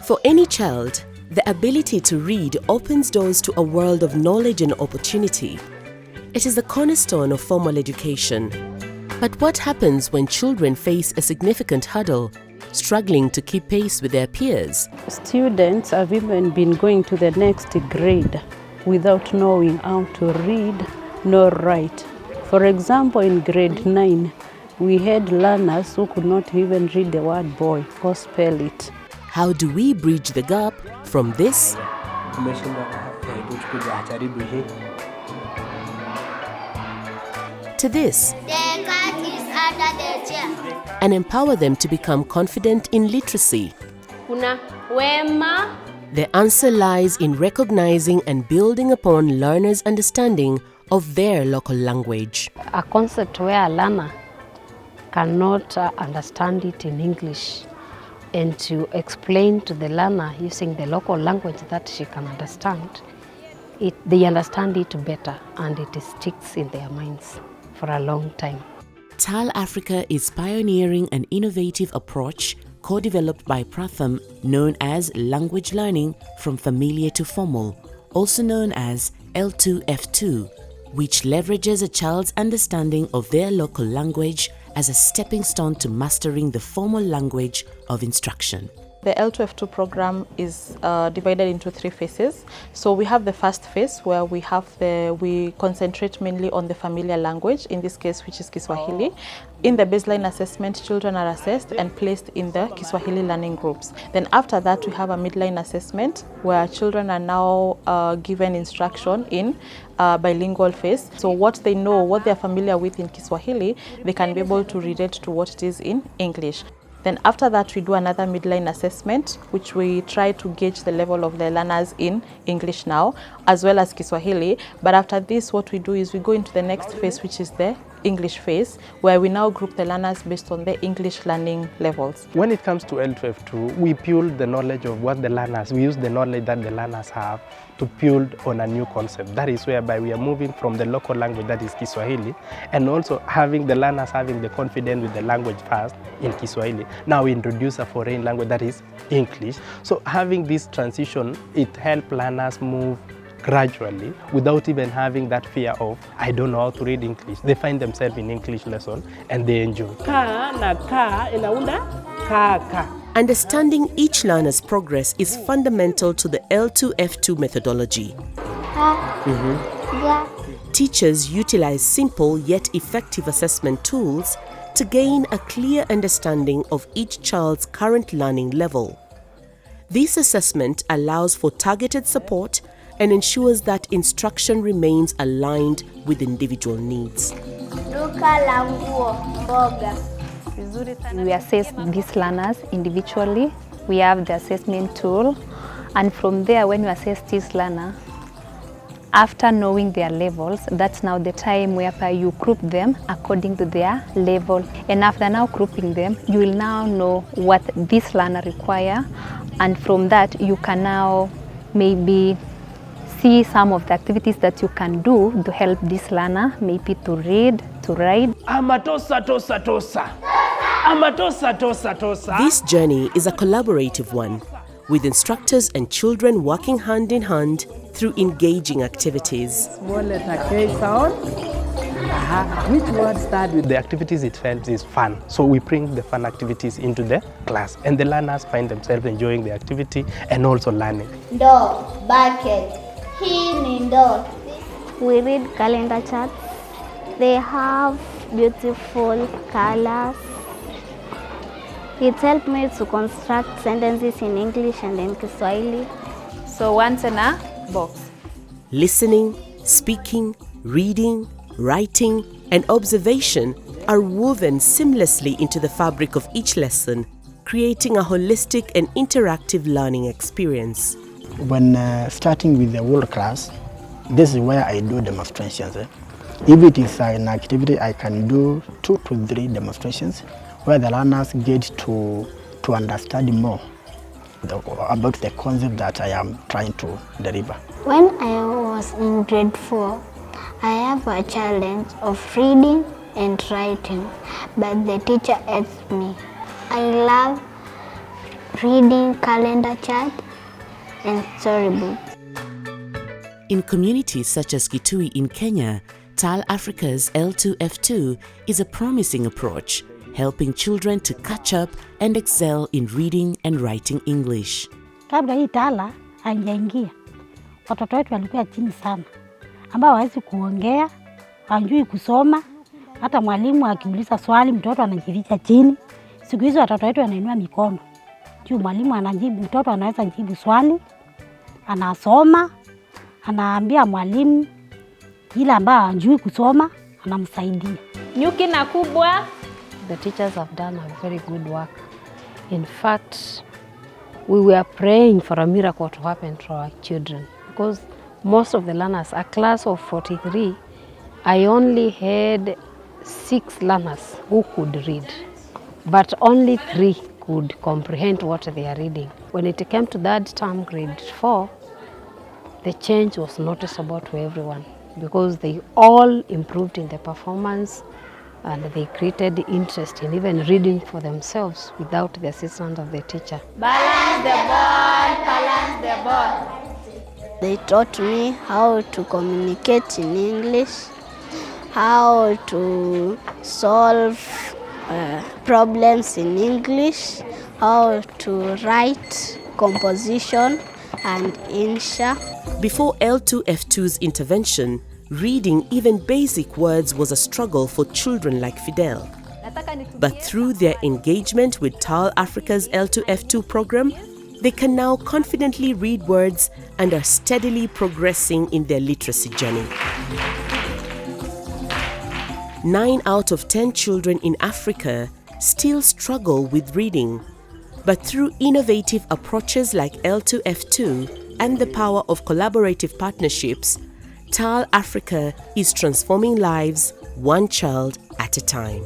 For any child, the ability to read opens doors to a world of knowledge and opportunity. It is the cornerstone of formal education. But what happens when children face a significant hurdle, struggling to keep pace with their peers? Students have even been going to the next grade without knowing how to read nor write. For example, in grade 9, we had learners who could not even read the word boy or spell it. How do we bridge the gap from this to this, The cat is under the chair. and empower them to become confident in literacy? Kuna wema. The answer lies in recognizing and building upon learners' understanding of their local language. A concept where a learner cannot understand it in English, and to explain to the learner using the local language that she can understand, they understand it better and it sticks in their minds for a long time. TaRL Africa is pioneering an innovative approach co-developed by Pratham known as language learning from familiar to formal, also known as L2F2, which leverages a child's understanding of their local language as a stepping stone to mastering the formal language of instruction. The L2F2 program is divided into 3 phases. So we have the first phase where we concentrate mainly on the familiar language, in this case which is Kiswahili. In the baseline assessment, children are assessed and placed in the Kiswahili learning groups. Then after that, we have a midline assessment where children are now given instruction in bilingual phase. So what they know, what they're familiar with in Kiswahili, they can be able to relate to what it is in English. Then after that, we do another midline assessment, which we try to gauge the level of the learners in English now, as well as Kiswahili. But after this, what we do is we go into the next phase, which is the English phase, where we now group the learners based on the English learning levels. When it comes to L2F2, we build the knowledge of what the learners, we use the knowledge that the learners have to build on a new concept. That is whereby we are moving from the local language that is Kiswahili, and also having the learners having the confidence with the language first in Kiswahili. Now we introduce a foreign language that is English. So having this transition, it helps learners move gradually without even having that fear of, I don't know how to read English. They find themselves in English lesson and they enjoy. Understanding each learner's progress is fundamental to the L2F2 methodology. Teachers utilize simple yet effective assessment tools to gain a clear understanding of each child's current learning level. This assessment allows for targeted support and ensures that instruction remains aligned with individual needs. We assess these learners individually. We have the assessment tool, and from there, when we assess this learner, after knowing their levels, that's now the time whereby you group them according to their level. And after now grouping them, you will now know what this learner requires, and from that you can now maybe see some of the activities that you can do to help this learner, maybe to read, to write. This journey is a collaborative one, with instructors and children working hand in hand through engaging activities. Which word start with? The activities itself is fun. So we bring the fun activities into the class, and the learners find themselves enjoying the activity and also learning. Door, bucket, door. We read calendar charts. They have beautiful colors. It helped me to construct sentences in English and in Kiswahili. So once in a box. Listening, speaking, reading, writing, and observation are woven seamlessly into the fabric of each lesson, creating a holistic and interactive learning experience. When starting with the whole class, this is where I do demonstrations. If it is an activity, I can do 2 to 3 demonstrations where the learners get to understand more about the concept that I am trying to deliver. When I was in grade 4, I have a challenge of reading and writing, but the teacher asked me. I love reading, calendar chart, and storybooks. In communities such as Kitui in Kenya, TaRL Africa's L2F2 is a promising approach, helping children to catch up and excel in reading and writing English. Kabla hii TaRL haijaingia, watoto wetu walikuwa chini sana, ambao hawezi kuongea, hawajui kusoma. Hata mwalimu akiuliza swali, mtoto anajificha chini. Siku hizo watoto wetu wanainua mikono juu, mwalimu anajibu, mtoto anaweza jibu swali, anasoma, anaambia mwalimu ile ambayo hajui kusoma, anamsaidia. Nyuki na kubwa. The teachers have done a very good work. In fact, we were praying for a miracle to happen to our children because most of the learners, a class of 43, I only had 6 learners who could read, but only 3 could comprehend what they are reading. When it came to that term, grade 4, the change was noticeable to everyone because they all improved in their performance and they created interest in even reading for themselves without the assistance of the teacher. Balance the board, balance the board. They taught me how to communicate in English, how to solve problems in English, how to write composition and 𝗟𝗏. Before L2F2's intervention, reading even basic words was a struggle for children like Fidel. But through their engagement with TaRL Africa's L2F2 program, they can now confidently read words and are steadily progressing in their literacy journey. 9 out of 10 children in Africa still struggle with reading. But through innovative approaches like L2F2 and the power of collaborative partnerships, TaRL Africa is transforming lives one child at a time.